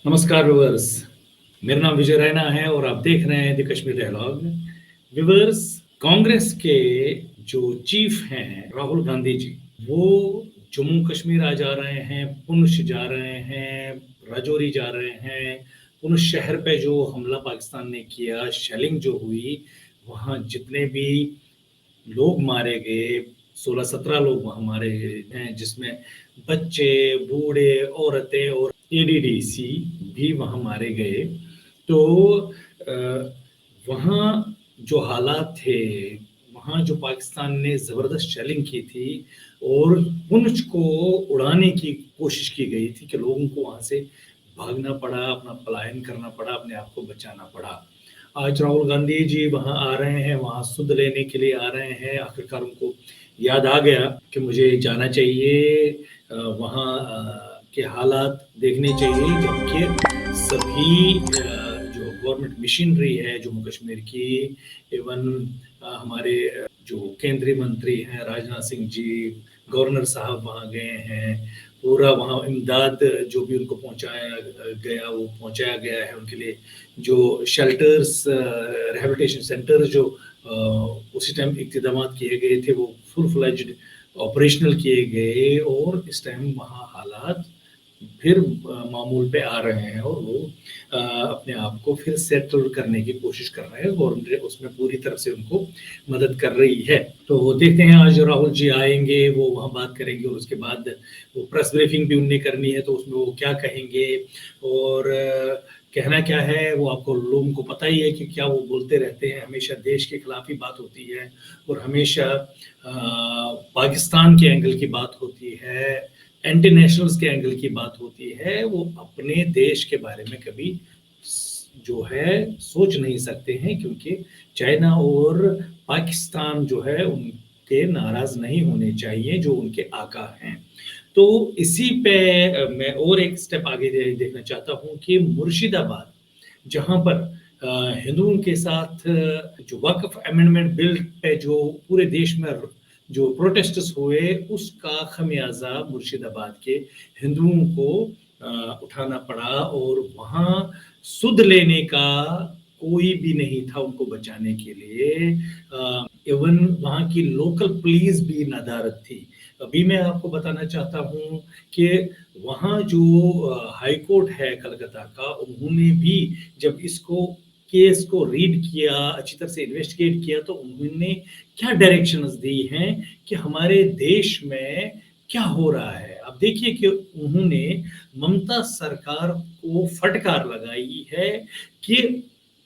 नमस्कार व्यूअर्स। मेरा नाम विजय रैना है और आप देख रहे हैं the Kashmir dialogue. Viewers, Congress के जो चीफ हैं राहुल गांधी जी, वो जम्मू कश्मीर आ जा रहे हैं, पुंछ जा रहे हैं, राजौरी जा रहे हैं। पुंछ शहर पे जो हमला पाकिस्तान ने किया, शेलिंग जो हुई, वहाँ जितने भी लोग मारे गए, 16-17 लोग वहाँ मारे गए हैं, जिसमें बच्चे, बूढ़े, औरतें और एडीडीसी भी वहाँ मारे गए। तो वहाँ जो हालात थे, वहाँ जो पाकिस्तान ने ज़बरदस्त शेलिंग की थी और पुंछ को उड़ाने की कोशिश की गई थी कि लोगों को वहाँ से भागना पड़ा, अपना पलायन करना पड़ा, अपने आप को बचाना पड़ा। आज राहुल गांधी जी वहाँ आ रहे हैं, वहाँ सुध लेने के लिए आ रहे हैं। आखिरकार उनको याद आ गया कि मुझे जाना चाहिए, वहाँ के हालात देखने चाहिए, जबकि सभी जो गवर्नमेंट मशीनरी है जम्मू कश्मीर की, इवन हमारे जो केंद्रीय मंत्री हैं राजनाथ सिंह जी, गवर्नर साहब वहाँ गए हैं। पूरा वहाँ इमदाद जो भी उनको पहुँचाया गया, वो पहुँचाया गया है उनके लिए। जो शेल्टर्स, रिहैबिलिटेशन सेंटर जो उसी टाइम इक़्तिदामात किए गए थे, वो फुल फ्लेज्ड ऑपरेशनल किए गए और इस टाइम वहाँ हालात फिर मामूल पे आ रहे हैं और वो अपने आप को फिर सेटल करने की कोशिश कर रहे हैं। गवर्नमेंट उसमें पूरी तरह से उनको मदद कर रही है। तो देखते हैं, आज राहुल जी आएंगे, वो वहाँ बात करेंगे और उसके बाद वो प्रेस ब्रीफिंग भी उन्हें करनी है, तो उसमें वो क्या कहेंगे और कहना क्या है वो आपको लोगों को पता ही है कि क्या वो बोलते रहते हैं। हमेशा देश के खिलाफ ही बात होती है और हमेशा पाकिस्तान के एंगल की बात होती है, एंटी नेशनल्स के एंगल की बात होती है। वो अपने देश के बारे में कभी जो है सोच नहीं सकते हैं, क्योंकि चाइना और पाकिस्तान जो है उनके नाराज नहीं होने चाहिए, जो उनके आका हैं। तो इसी पे मैं और एक स्टेप आगे देखना चाहता हूँ कि मुर्शिदाबाद, जहाँ पर हिंदुओं के साथ जो वक्फ अमेंडमेंट बिल पे जो पूरे देश में जो प्रोटेस्ट्स हुए, उसका खमियाजा मुर्शिदाबाद के हिंदुओं को उठाना पड़ा और वहाँ सुध लेने का कोई भी नहीं था उनको बचाने के लिए। इवन वहाँ की लोकल पुलिस भी नदारद थी। अभी मैं आपको बताना चाहता हूँ कि वहाँ जो हाई कोर्ट है कलकत्ता का, उन्होंने भी जब इसको केस को रीड किया, अच्छी तरह से इन्वेस्टिगेट किया, तो उन्होंने क्या डायरेक्शंस दी हैं कि हमारे देश में क्या हो रहा है। अब देखिए कि उन्होंने ममता सरकार को फटकार लगाई है कि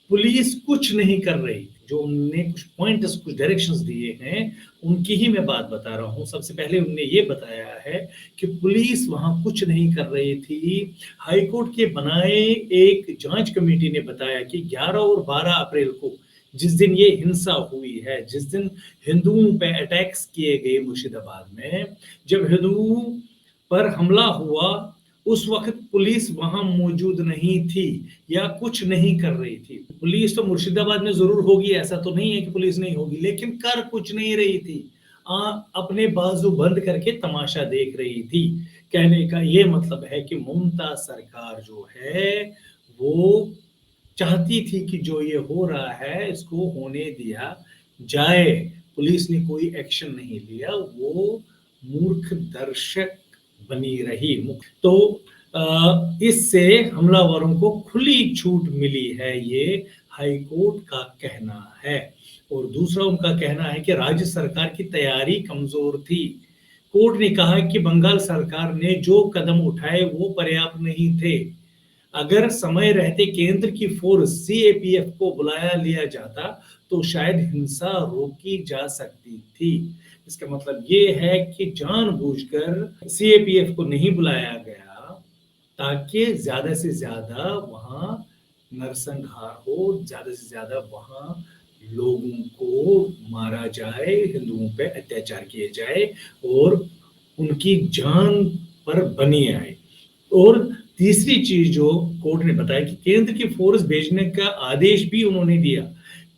पुलिस कुछ नहीं कर रही। जो उन्होंने कुछ पॉइंट्स, कुछ डायरेक्शंस दिए हैं, उनकी ही मैं बात बता रहा हूँ। सबसे पहले उन्होंने ये बताया है कि पुलिस वहाँ कुछ नहीं कर रही थी। हाई कोर्ट के बनाए एक जांच कमेटी ने बताया कि 11 और 12 अप्रैल को, जिस दिन ये हिंसा हुई है, जिस दिन हिंदुओं पे अटैक्स किए गए मुर्शिदाबाद में, जब हिंदुओं पर हमला हुआ, उस वक़्त पुलिस वहाँ मौजूद नहीं थी या कुछ नहीं कर रही थी। पुलिस तो मुर्शिदाबाद में ज़रूर होगी, ऐसा तो नहीं है कि पुलिस नहीं होगी, लेकिन कर कुछ नहीं रही थी। अपने बाजू बंद करके तमाशा देख रही थी। कहने का ये मतलब है कि ममता सरकार जो है, वो चाहती थी कि जो ये हो रहा है, इसको होने दिया जाए। पुलिस ने कोई एक्शन नहीं लिया, वो मूर्ख दर्शक बनी रही। तो इससे हमलावरों को खुली छूट मिली है, ये हाई कोर्ट का कहना है। और दूसरा उनका कहना है कि राज्य सरकार की तैयारी कमजोर थी। कोर्ट ने कहा कि बंगाल सरकार ने जो कदम उठाए वो पर्याप्त नहीं थे। अगर समय रहते केंद्र की फोर्स सीएपीएफ को बुलाया लिया जाता, तो शायद हिंसा रोकी जा सकती थी। इसका मतलब ये है कि जानबूझकर सीएपीएफ को नहीं बुलाया गया ताकि ज्यादा से ज्यादा वहां नरसंहार हो, ज्यादा से ज्यादा वहां लोगों को मारा जाए, हिंदुओं पे अत्याचार किए जाए और उनकी जान पर बनी आए। और तीसरी चीज जो कोर्ट ने बताया कि केंद्र की फोर्स भेजने का आदेश भी उन्होंने दिया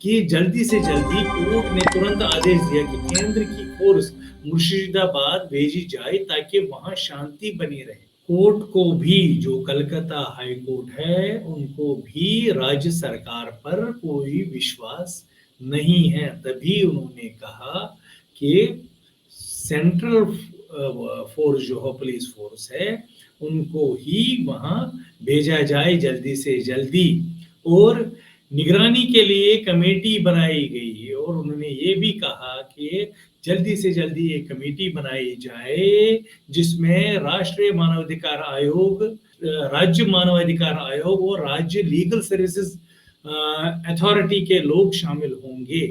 कि जल्दी से जल्दी, कोर्ट ने तुरंत आदेश दिया कि केंद्र की फोर्स मुर्शिदाबाद भेजी जाए ताकि वहां शांति बनी रहे। कोर्ट को भी, जो कलकत्ता हाई कोर्ट है, उनको भी राज्य सरकार पर कोई विश्वास नहीं है। तभी उन्होंने कहा कि सेंट्रल फोर्स जो है, पुलिस फोर्स है, उनको ही वहां भेजा जाए जल्दी से जल्दी। और निगरानी के लिए कमेटी बनाई गई और उन्होंने ये भी कहा कि जल्दी से जल्दी एक कमेटी बनाई जाए जिसमें राष्ट्रीय मानवाधिकार आयोग, राज्य मानवाधिकार आयोग और राज्य लीगल सर्विसेज अथॉरिटी के लोग शामिल होंगे।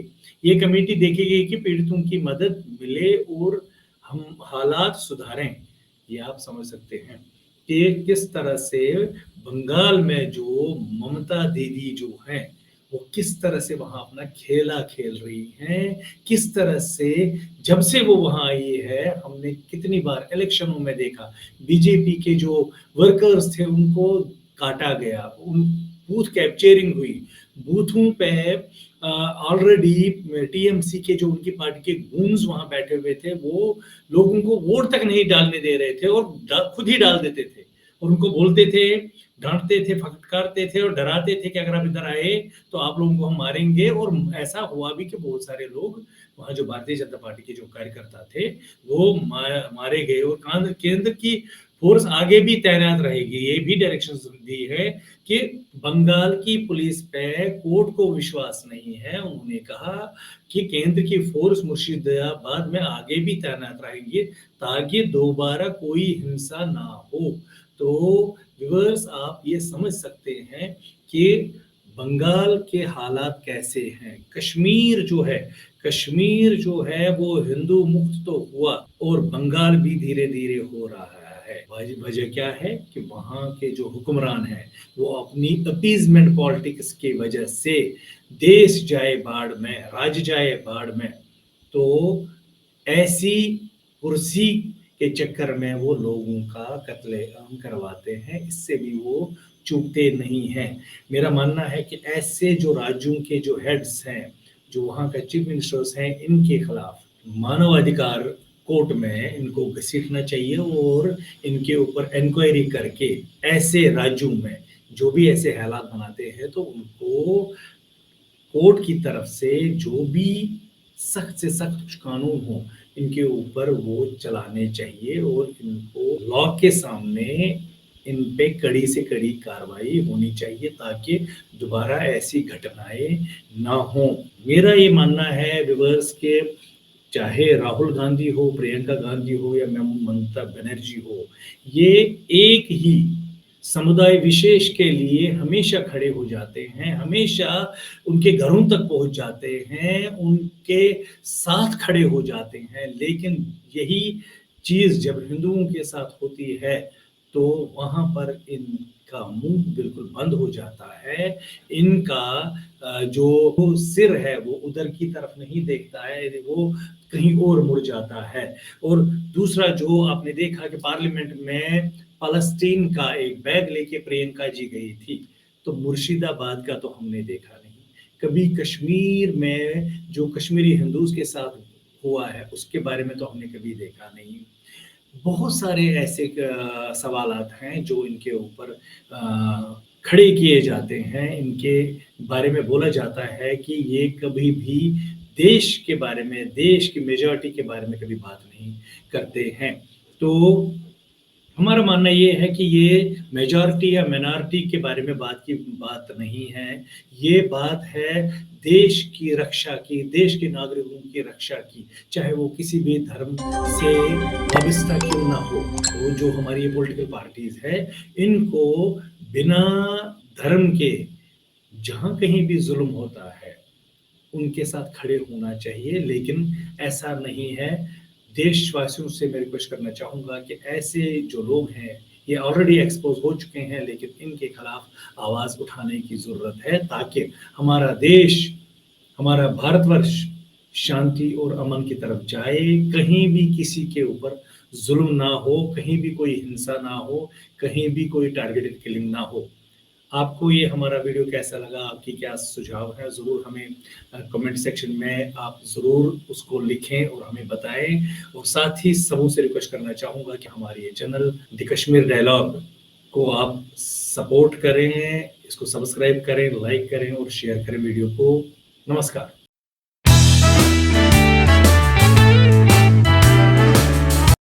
ये कमेटी देखेगी कि पीड़ितों की मदद मिले और हम हालात सुधारें। ये आप समझ सकते हैं कि किस तरह से बंगाल में जो ममता दीदी जो हैं, वो किस तरह से वहां अपना खेला खेल रही हैं, किस तरह से जब से वो वहां आई है, हमने कितनी बार इलेक्शनों में देखा, बीजेपी के जो वर्कर्स थे उनको काटा गया, उन बूथ कैप्चरिंग हुई, बूथों पे ऑलरेडी टीएमसी के जो उनकी पार्टी के गूंज वहां बैठे हुए थे, वो लोगों को वोट तक नहीं डालने दे रहे थे और खुद ही डाल देते थे और उनको बोलते थे, डांटते थे, फटकारते थे और डराते थे कि अगर आप इधर आए तो आप लोगों को हम मारेंगे। और ऐसा हुआ भी कि बहुत सारे लोग वहां, जो भारतीय जनता पार्टी के जो कार्यकर्ता थे, वो मारे गए। और केंद्र की फोर्स आगे भी तैनात रहेगी। ये भी डायरेक्शन दी है कि बंगाल की पुलिस पे कोर्ट को विश्वास नहीं है। उन्होंने कहा कि केंद्र की फोर्स मुर्शिदाबाद में आगे भी तैनात रहेंगे ताकि दोबारा कोई हिंसा ना हो। तो व्यूअर्स, आप ये समझ सकते हैं कि बंगाल के हालात कैसे हैं। कश्मीर जो है वो हिंदू मुक्त तो हुआ और बंगाल भी धीरे धीरे हो रहा है। वजह क्या है कि वहां के जो हुक्मरान हैं वो अपनी अपीजमेंट पॉलिटिक्स की वजह से देश जाए बाढ़ में, राज्य जाए बाढ़ में, तो ऐसी कुर्सी के चक्कर में वो लोगों का कत्लेआम करवाते हैं। इससे भी वो चूकते नहीं हैं। मेरा मानना है कि ऐसे जो राज्यों के जो हेड्स हैं, जो वहाँ का चीफ मिनिस्टर्स हैं, इनके खिलाफ मानवाधिकार कोर्ट में इनको घसीटना चाहिए और इनके ऊपर इंक्वायरी करके ऐसे राज्यों में जो भी ऐसे हालात बनाते हैं तो उनको कोर्ट की तरफ से जो भी सख्त से सख्त कानून हो इनके ऊपर वो चलाने चाहिए और इनको लॉ के सामने इन पे कड़ी से कड़ी कार्रवाई होनी चाहिए ताकि दोबारा ऐसी घटनाएं ना हो। मेरा ये मानना है व्यूअर्स के, चाहे राहुल गांधी हो, प्रियंका गांधी हो या ममता बनर्जी हो, ये एक ही समुदाय विशेष के लिए हमेशा खड़े हो जाते हैं, हमेशा उनके घरों तक पहुंच जाते हैं, उनके साथ खड़े हो जाते हैं। लेकिन यही चीज जब हिंदुओं के साथ होती है तो वहां पर इनका मुंह बिल्कुल बंद हो जाता है। इनका जो सिर है वो उधर की तरफ नहीं देखता है, वो कहीं और मुड़ जाता है। और दूसरा, जो आपने देखा कि पार्लियामेंट में फलस्तीन का एक बैग लेके प्रियंका जी गई थी, तो मुर्शिदाबाद का तो हमने देखा नहीं। कभी कश्मीर में जो कश्मीरी हिंदूज के साथ हुआ है उसके बारे में तो हमने कभी देखा नहीं। बहुत सारे ऐसे सवालात हैं जो इनके ऊपर खड़े किए जाते हैं, इनके बारे में बोला जाता है कि ये कभी भी देश के बारे में, देश की मेजॉरिटी के बारे में कभी बात नहीं करते हैं। तो हमारा मानना ये है कि ये मेजॉरिटी या माइनॉरिटी के बारे में बात नहीं है, ये बात है देश की रक्षा की, देश के नागरिकों की रक्षा की, चाहे वो किसी भी धर्म से वाबस्ता क्यों ना हो। तो जो हमारी ये पॉलिटिकल पार्टीज है, इनको बिना धर्म के जहाँ कहीं भी जुल्म होता है उनके साथ खड़े होना चाहिए। लेकिन ऐसा नहीं है। देशवासियों से मैं रिक्वेस्ट करना चाहूँगा कि ऐसे जो लोग हैं ये ऑलरेडी एक्सपोज हो चुके हैं, लेकिन इनके खिलाफ आवाज़ उठाने की ज़रूरत है ताकि हमारा देश, हमारा भारतवर्ष शांति और अमन की तरफ जाए, कहीं भी किसी के ऊपर जुल्म ना हो, कहीं भी कोई हिंसा ना हो, कहीं भी कोई टारगेटेड किलिंग ना हो। आपको ये हमारा वीडियो कैसा लगा, आपकी क्या सुझाव है, ज़रूर हमें कमेंट सेक्शन में आप ज़रूर उसको लिखें और हमें बताएं। और साथ ही सबों से रिक्वेस्ट करना चाहूँगा कि हमारे ये चैनल द कश्मीर डायलॉग को आप सपोर्ट करें, इसको सब्सक्राइब करें, लाइक करें और शेयर करें वीडियो को। नमस्कार।